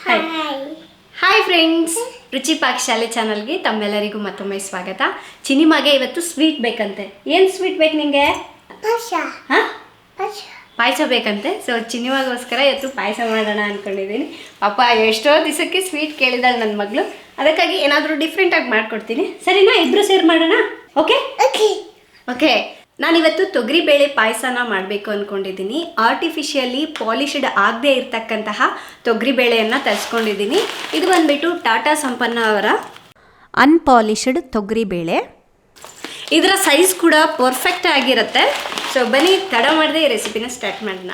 Hi hi friends, ರುಚಿ ಪಾಕಶಾಲೆ ಚಾನಲ್ಗೆ ತಮ್ಮೆಲ್ಲರಿಗೂ ಮತ್ತೊಮ್ಮೆ ಸ್ವಾಗತ. ಚಿನಿಮಾಗೆ ಇವತ್ತು ಸ್ವೀಟ್ ಬೇಕಂತೆ. ಏನು ಸ್ವೀಟ್ ಬೇಕು ನಿಮಗೆ? ಪಾಯಸ ಬೇಕಂತೆ. ಸೊ ಚಿನಿಮಾಗೋಸ್ಕರ ಇವತ್ತು ಪಾಯಸ ಮಾಡೋಣ ಅಂದ್ಕೊಂಡಿದ್ದೀನಿ. ಪಾಪ ಎಷ್ಟೋ ದಿವಸಕ್ಕೆ ಸ್ವೀಟ್ ಕೇಳಿದಾಳೆ ನನ್ನ ಮಗಳು, ಅದಕ್ಕಾಗಿ ಏನಾದರೂ ಡಿಫ್ರೆಂಟಾಗಿ ಮಾಡಿಕೊಡ್ತೀನಿ. ಸರಿನಾ? ಇಬ್ಬರು ಸೇರಿ ಮಾಡೋಣ. Okay okay. ನಾನಿವತ್ತು ತೊಗರಿಬೇಳೆ ಪಾಯಸನ ಮಾಡಬೇಕು ಅಂದ್ಕೊಂಡಿದ್ದೀನಿ. ಆರ್ಟಿಫಿಷಿಯಲಿ ಪಾಲಿಷ್ಡ್ ಆಗದೆ ಇರತಕ್ಕಂತಹ ತೊಗರಿಬೇಳೆಯನ್ನು ತರಿಸ್ಕೊಂಡಿದ್ದೀನಿ. ಇದು ಬಂದುಬಿಟ್ಟು ಟಾಟಾ ಸಂಪನ್ನ ಅವರ ಅನ್ಪಾಲಿಷ್ಡ್ ತೊಗರಿಬೇಳೆ. ಇದರ ಸೈಜ್ ಕೂಡ ಪರ್ಫೆಕ್ಟ್ ಆಗಿರುತ್ತೆ. ಸೊ ಬನ್ನಿ ತಡ ಮಾಡದೆ ಈ ರೆಸಿಪಿನ ಸ್ಟಾರ್ಟ್ ಮಾಡೋಣ.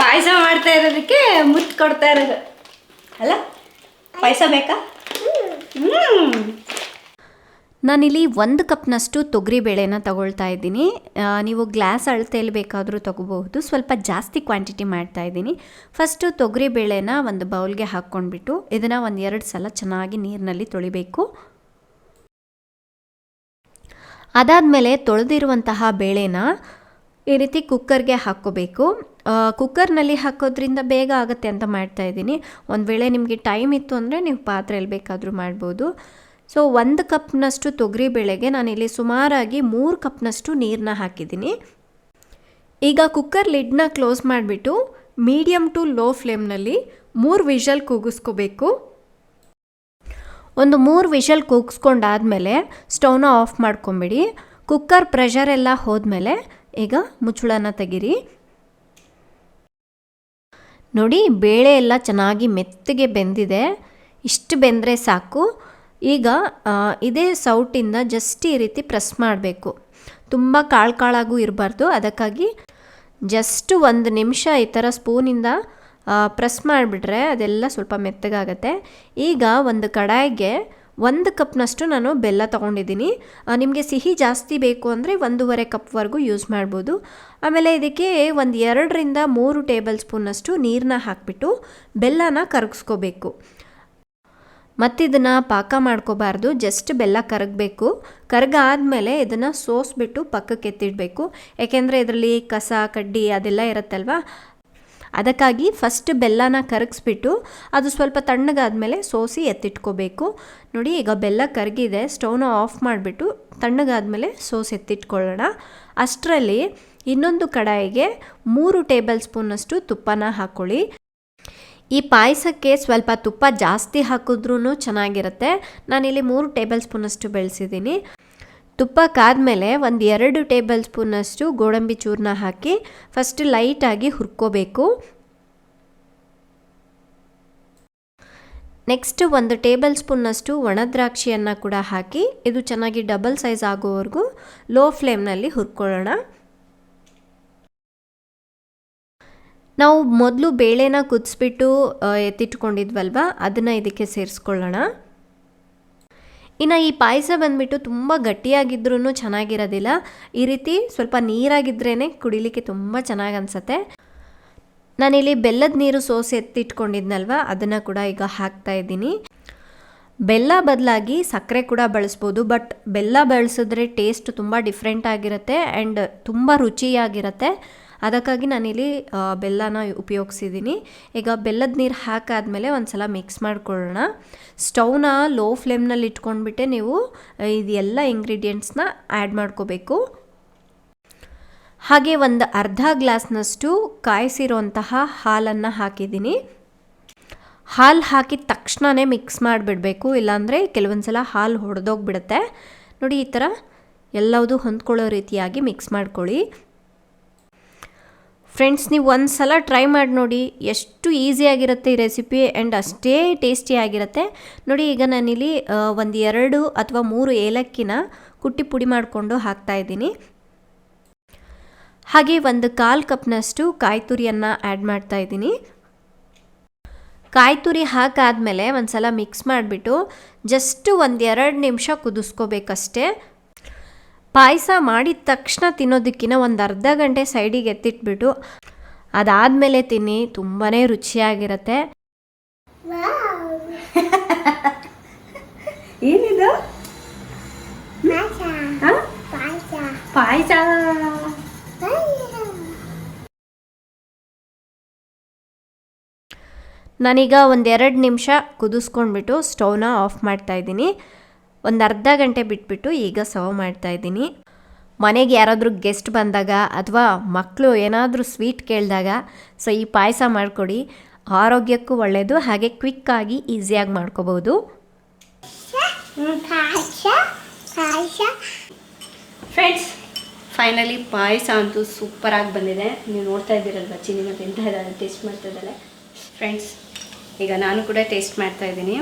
ಪಾಯಸ ಮಾಡ್ತಾ ಇರೋದಕ್ಕೆ ಮುತ್ತು ಕೊಡ್ತಾ ಇರೋದು ಅಲ್ಲ? ಪಾಯಸ ಬೇಕಾ? ನಾನಿಲ್ಲಿ 1 ಕಪ್ನಷ್ಟು ತೊಗರಿಬೇಳೆನ ತಗೊಳ್ತಾ ಇದ್ದೀನಿ. ನೀವು ಗ್ಲಾಸ್ ಅಳತೆಯಲ್ಲಿ ಬೇಕಾದರೂ ತಗೋಬಹುದು. ಸ್ವಲ್ಪ ಜಾಸ್ತಿ ಕ್ವಾಂಟಿಟಿ ಮಾಡ್ತಾ ಇದ್ದೀನಿ. ಫಸ್ಟು ತೊಗರಿಬೇಳೆನ ಒಂದು ಬೌಲ್ಗೆ ಹಾಕ್ಕೊಂಡ್ಬಿಟ್ಟು ಇದನ್ನು 1-2 ಸಲ ಚೆನ್ನಾಗಿ ನೀರಿನಲ್ಲಿ ತೊಳಿಬೇಕು. ಅದಾದಮೇಲೆ ತೊಳೆದಿರುವಂತಹ ಬೇಳೆನ ಈ ರೀತಿ ಕುಕ್ಕರ್ಗೆ ಹಾಕ್ಕೋಬೇಕು. ಕುಕ್ಕರ್ನಲ್ಲಿ ಹಾಕೋದ್ರಿಂದ ಬೇಗ ಆಗುತ್ತೆ ಅಂತ ಮಾಡ್ತಾಯಿದ್ದೀನಿ. ಒಂದು ವೇಳೆ ನಿಮಗೆ ಟೈಮ್ ಇತ್ತು ಅಂದರೆ ನೀವು ಪಾತ್ರೆಯಲ್ಲಿ ಬೇಕಾದರೂ ಮಾಡ್ಬೋದು. ಸೊ 1 ಕಪ್ನಷ್ಟು ತೊಗರಿಬೇಳೆಗೆ ನಾನಿಲ್ಲಿ ಸುಮಾರಾಗಿ 3 ಕಪ್ನಷ್ಟು ನೀರನ್ನ ಹಾಕಿದ್ದೀನಿ. ಈಗ ಕುಕ್ಕರ್ ಲಿಡ್ನ ಕ್ಲೋಸ್ ಮಾಡಿಬಿಟ್ಟು ಮೀಡಿಯಮ್ ಟು ಲೋ ಫ್ಲೇಮ್ನಲ್ಲಿ 3 ವಿಷಲ್ ಕೂಗಿಸ್ಕೋಬೇಕು. ಒಂದು 3 ವಿಷಲ್ ಕೂಗಿಸ್ಕೊಂಡಾದಮೇಲೆ ಸ್ಟವ್ನ ಆಫ್ ಮಾಡ್ಕೊಂಬಿಡಿ. ಕುಕ್ಕರ್ ಪ್ರೆಷರ್ ಎಲ್ಲ ಹೋದ್ಮೇಲೆ ಈಗ ಮುಚ್ಚಳನ ತೆಗೀರಿ. ನೋಡಿ, ಬೇಳೆ ಎಲ್ಲ ಚೆನ್ನಾಗಿ ಮೆತ್ತಗೆ ಬೆಂದಿದೆ. ಇಷ್ಟು ಬೆಂದರೆ ಸಾಕು. ಈಗ ಇದೇ ಸೌಟಿಂದ ಜಸ್ಟ್ ಈ ರೀತಿ ಪ್ರೆಸ್ ಮಾಡಬೇಕು. ತುಂಬ ಕಾಳಾಗೂ ಇರಬಾರ್ದು. ಅದಕ್ಕಾಗಿ ಜಸ್ಟ್ 1 ನಿಮಿಷ ಈ ಥರ ಸ್ಪೂನಿಂದ ಪ್ರೆಸ್ ಮಾಡಿಬಿಟ್ರೆ ಅದೆಲ್ಲ ಸ್ವಲ್ಪ ಮೆತ್ತಗಾಗತ್ತೆ. ಈಗ ಒಂದು ಕಡಾಯಿಗೆ 1 ಕಪ್ನಷ್ಟು ನಾನು ಬೆಲ್ಲ ತೊಗೊಂಡಿದ್ದೀನಿ. ನಿಮಗೆ ಸಿಹಿ ಜಾಸ್ತಿ ಬೇಕು ಅಂದರೆ 1.5 ಕಪ್ವರೆಗೂ ಯೂಸ್ ಮಾಡ್ಬೋದು. ಆಮೇಲೆ ಇದಕ್ಕೆ 2-3 ಟೇಬಲ್ ಸ್ಪೂನಷ್ಟು ನೀರನ್ನ ಹಾಕಿಬಿಟ್ಟು ಬೆಲ್ಲನ ಕರಗಿಸ್ಕೋಬೇಕು. ಮತ್ತಿದನ್ನು ಪಾಕ ಮಾಡ್ಕೋಬಾರ್ದು, ಜಸ್ಟ್ ಬೆಲ್ಲ ಕರಗಬೇಕು. ಕರಗಾದ್ಮೇಲೆ ಇದನ್ನು ಸೋಸ್ಬಿಟ್ಟು ಪಕ್ಕಕ್ಕೆ ಎತ್ತಿಡಬೇಕು. ಯಾಕೆಂದರೆ ಇದರಲ್ಲಿ ಕಸ ಕಡ್ಡಿ ಅದೆಲ್ಲ ಇರುತ್ತಲ್ವ, ಅದಕ್ಕಾಗಿ ಫಸ್ಟ್ ಬೆಲ್ಲನ ಕರಗಿಸ್ಬಿಟ್ಟು ಅದು ಸ್ವಲ್ಪ ತಣ್ಣಗಾದ್ಮೇಲೆ ಸೋಸಿ ಎತ್ತಿಟ್ಕೋಬೇಕು. ನೋಡಿ, ಈಗ ಬೆಲ್ಲ ಕರಗಿದೆ. ಸ್ಟವ್ನ ಆಫ್ ಮಾಡಿಬಿಟ್ಟು ತಣ್ಣಗಾದ್ಮೇಲೆ ಸೋಸಿ ಎತ್ತಿಟ್ಕೊಳ್ಳೋಣ. ಅಷ್ಟರಲ್ಲಿ ಇನ್ನೊಂದು ಕಡಾಯಿಗೆ 3 ಟೇಬಲ್ ಸ್ಪೂನಷ್ಟು ತುಪ್ಪನ ಹಾಕ್ಕೊಳ್ಳಿ. ಈ ಪಾಯಸಕ್ಕೆ ಸ್ವಲ್ಪ ತುಪ್ಪ ಜಾಸ್ತಿ ಹಾಕಿದ್ರೂ ಚೆನ್ನಾಗಿರುತ್ತೆ. ನಾನಿಲ್ಲಿ 3 ಟೇಬಲ್ ಸ್ಪೂನಷ್ಟು ಬೆಳೆಸಿದ್ದೀನಿ. ತುಪ್ಪಕ್ಕಾದಮೇಲೆ 1-2 ಟೇಬಲ್ ಸ್ಪೂನಷ್ಟು ಗೋಡಂಬಿ ಚೂರನ್ನ ಹಾಕಿ ಫಸ್ಟ್ ಲೈಟಾಗಿ ಹುರ್ಕೋಬೇಕು. ನೆಕ್ಸ್ಟ್ 1 ಟೇಬಲ್ ಸ್ಪೂನ್ನಷ್ಟು ಒಣ ದ್ರಾಕ್ಷಿಯನ್ನು ಕೂಡ ಹಾಕಿ ಇದು ಚೆನ್ನಾಗಿ ಡಬಲ್ ಸೈಜ್ ಆಗೋವರೆಗೂ ಲೋ ಫ್ಲೇಮ್ನಲ್ಲಿ ಹುರ್ಕೊಳ್ಳೋಣ. ನಾವು ಮೊದಲು ಬೇಳೆನ ಕುದಿಸ್ಬಿಟ್ಟು ಎತ್ತಿಟ್ಕೊಂಡಿದ್ವಲ್ವ, ಅದನ್ನು ಇದಕ್ಕೆ ಸೇರಿಸ್ಕೊಳ್ಳೋಣ. ಇನ್ನು ಈ ಪಾಯಸ ಬಂದುಬಿಟ್ಟು ತುಂಬ ಗಟ್ಟಿಯಾಗಿದ್ರೂ ಚೆನ್ನಾಗಿರೋದಿಲ್ಲ. ಈ ರೀತಿ ಸ್ವಲ್ಪ ನೀರಾಗಿದ್ರೇ ಕುಡಿಲಿಕ್ಕೆ ತುಂಬ ಚೆನ್ನಾಗಿ ಅನಿಸುತ್ತೆ. ನಾನಿಲ್ಲಿ ಬೆಲ್ಲದ ನೀರು ಸೋಸಿ ಎತ್ತಿಟ್ಕೊಂಡಿದ್ನಲ್ವ, ಅದನ್ನು ಕೂಡ ಈಗ ಹಾಕ್ತಾ ಇದ್ದೀನಿ. ಬೆಲ್ಲ ಬದಲಾಗಿ ಸಕ್ಕರೆ ಕೂಡ ಬಳಸ್ಬೋದು. ಬಟ್ ಬೆಲ್ಲ ಬಳಸಿದ್ರೆ ಟೇಸ್ಟ್ ತುಂಬ ಡಿಫ್ರೆಂಟ್ ಆಗಿರುತ್ತೆ ಆ್ಯಂಡ್ ತುಂಬ ರುಚಿಯಾಗಿರುತ್ತೆ. ಅದಕ್ಕಾಗಿ ನಾನಿಲ್ಲಿ ಬೆಲ್ಲನ ಉಪಯೋಗಿಸಿದ್ದೀನಿ. ಈಗ ಬೆಲ್ಲದ ನೀರು ಹಾಕಾದ್ಮೇಲೆ ಒಂದು ಸಲ ಮಿಕ್ಸ್ ಮಾಡ್ಕೊಳ್ಳೋಣ. ಸ್ಟವ್ನ ಲೋ ಫ್ಲೇಮ್ನಲ್ಲಿ ಇಟ್ಕೊಂಡ್ಬಿಟ್ಟೆ ನೀವು ಇದೆಲ್ಲ ಇಂಗ್ರೀಡಿಯೆಂಟ್ಸ್ನ ಆ್ಯಡ್ ಮಾಡ್ಕೋಬೇಕು. ಹಾಗೆ 1/2 ಗ್ಲಾಸ್ನಷ್ಟು ಕಾಯಿಸಿರೋಂತಹ ಹಾಲನ್ನು ಹಾಕಿದ್ದೀನಿ. ಹಾಲು ಹಾಕಿದ ತಕ್ಷಣವೇ ಮಿಕ್ಸ್ ಮಾಡಿಬಿಡಬೇಕು, ಇಲ್ಲಾಂದರೆ ಕೆಲವೊಂದು ಸಲ ಹಾಲು ಹೊಡೆದೋಗ್ಬಿಡುತ್ತೆ. ನೋಡಿ, ಈ ಥರ ಎಲ್ಲವುದು ಹೊಂದ್ಕೊಳ್ಳೋ ರೀತಿಯಾಗಿ ಮಿಕ್ಸ್ ಮಾಡ್ಕೊಳ್ಳಿ. ಫ್ರೆಂಡ್ಸ್, ನೀವು ಒಂದು ಸಲ ಟ್ರೈ ಮಾಡಿ ನೋಡಿ, ಎಷ್ಟು ಈಸಿಯಾಗಿರುತ್ತೆ ಈ ರೆಸಿಪಿ ಆ್ಯಂಡ್ ಅಷ್ಟೇ ಟೇಸ್ಟಿಯಾಗಿರುತ್ತೆ. ನೋಡಿ, ಈಗ ನಾನಿಲ್ಲಿ 1-2 ಅಥವಾ 3 ಏಲಕ್ಕಿನ ಕುಟ್ಟಿ ಪುಡಿ ಮಾಡಿಕೊಂಡು ಹಾಕ್ತಾಯಿದ್ದೀನಿ. ಹಾಗೆ 1/4 ಕಪ್ನಷ್ಟು ಕಾಯಿ ತುರಿಯನ್ನು ಆ್ಯಡ್ ಮಾಡ್ತಾಯಿದ್ದೀನಿ. ಕಾಯಿ ತುರಿ ಹಾಕಾದ್ಮೇಲೆ ಒಂದು ಸಲ ಮಿಕ್ಸ್ ಮಾಡಿಬಿಟ್ಟು ಜಸ್ಟ್ 1-2 ನಿಮಿಷ ಕುದಿಸ್ಕೋಬೇಕಷ್ಟೇ. ಪಾಯಸ ಮಾಡಿದ ತಕ್ಷಣ ತಿನ್ನೋದಕ್ಕಿಂತ 1/2 ಗಂಟೆ ಸೈಡಿಗೆ ಎತ್ತಿಟ್ಬಿಟ್ಟು ಅದಾದಮೇಲೆ ತಿನ್ನಿ, ತುಂಬಾ ರುಚಿಯಾಗಿರುತ್ತೆ. ಏನಿದು? ಪಾಯಸ. ನಾನೀಗ ಒಂದೆರಡು ನಿಮಿಷ ಕುದಿಸ್ಕೊಂಡ್ಬಿಟ್ಟು ಸ್ಟವ್ನ ಆಫ್ ಮಾಡ್ತಾಯಿದ್ದೀನಿ. ಒಂದು ಅರ್ಧ ಗಂಟೆ ಬಿಟ್ಬಿಟ್ಟು ಈಗ ಸರ್ವ್ ಮಾಡ್ತಾಯಿದ್ದೀನಿ. ಮನೆಗೆ ಯಾರಾದರೂ ಗೆಸ್ಟ್ ಬಂದಾಗ ಅಥವಾ ಮಕ್ಕಳು ಏನಾದರೂ ಸ್ವೀಟ್ ಕೇಳಿದಾಗ ಸೊ ಈ ಪಾಯಸ ಮಾಡಿಕೊಡಿ. ಆರೋಗ್ಯಕ್ಕೂ ಒಳ್ಳೆಯದು, ಹಾಗೆ ಕ್ವಿಕ್ಕಾಗಿ ಈಸಿಯಾಗಿ ಮಾಡ್ಕೋಬೋದು. ಫ್ರೆಂಡ್ಸ್, ಫೈನಲಿ ಪಾಯಸ ಅಂತೂ ಸೂಪರಾಗಿ ಬಂದಿದೆ. ನೀವು ನೋಡ್ತಾ ಇದ್ದೀರಲ್ವ, ಚಿನ್ನಿ ಮತ್ತು ಎಂತ ಇದ್ದಾರೆ ಟೇಸ್ಟ್ ಮಾಡ್ತಾ ಇದ್ದಾಳೆ. ಫ್ರೆಂಡ್ಸ್, ಈಗ ನಾನು ಕೂಡ ಟೇಸ್ಟ್ ಮಾಡ್ತಾ ಇದ್ದೀನಿ.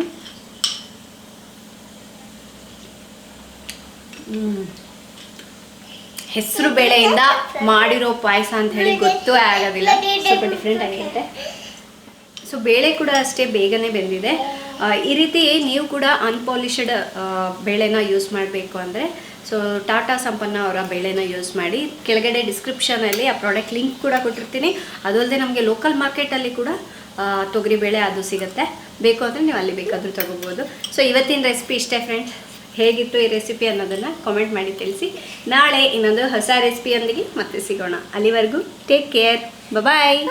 ಹೆಸರು ಬೇಳೆಯಿಂದ ಮಾಡಿರೋ ಪಾಯಸ ಅಂತ ಹೇಳಿ ಗೊತ್ತೂ ಆಗೋದಿಲ್ಲ, ಸ್ವಲ್ಪ ಡಿಫ್ರೆಂಟ್ ಆಗಿರುತ್ತೆ. ಸೊ ಬೇಳೆ ಕೂಡ ಅಷ್ಟೇ ಬೇಗನೆ ಬೆಂದಿದೆ. ಈ ರೀತಿ ನೀವು ಕೂಡ ಅನ್ಪಾಲಿಷ್ಡ್ ಬೇಳೆನ ಯೂಸ್ ಮಾಡಬೇಕು ಅಂದರೆ ಸೊ ಟಾಟಾ ಸಂಪನ್ನ ಅವರ ಬೇಳೆನ ಯೂಸ್ ಮಾಡಿ. ಕೆಳಗಡೆ ಡಿಸ್ಕ್ರಿಪ್ಷನಲ್ಲಿ ಆ ಪ್ರಾಡಕ್ಟ್ ಲಿಂಕ್ ಕೂಡ ಕೊಟ್ಟಿರ್ತೀನಿ. ಅದು ಅಲ್ಲದೆ ನಮಗೆ ಲೋಕಲ್ ಮಾರ್ಕೆಟಲ್ಲಿ ಕೂಡ ತೊಗರಿಬೇಳೆ ಅದು ಸಿಗುತ್ತೆ. ಬೇಕು ಅಂದರೆ ನೀವು ಅಲ್ಲಿ ಬೇಕಾದರೂ ತಗೋಬೋದು. ಸೊ ಇವತ್ತಿನ ರೆಸಿಪಿ ಇಷ್ಟೇ ಫ್ರೆಂಡ್ಸ್. ಹೇಗಿತ್ತು ಈ ರೆಸಿಪಿ ಅನ್ನೋದನ್ನು ಕಾಮೆಂಟ್ ಮಾಡಿ ತಿಳಿಸಿ. ನಾಳೆ ಇನ್ನೊಂದು ಹೊಸ ರೆಸಿಪಿಯೊಂದಿಗೆ ಮತ್ತೆ ಸಿಗೋಣ. ಅಲ್ಲಿವರೆಗೂ ಟೇಕ್ ಕೇರ್, ಬಾಯ್.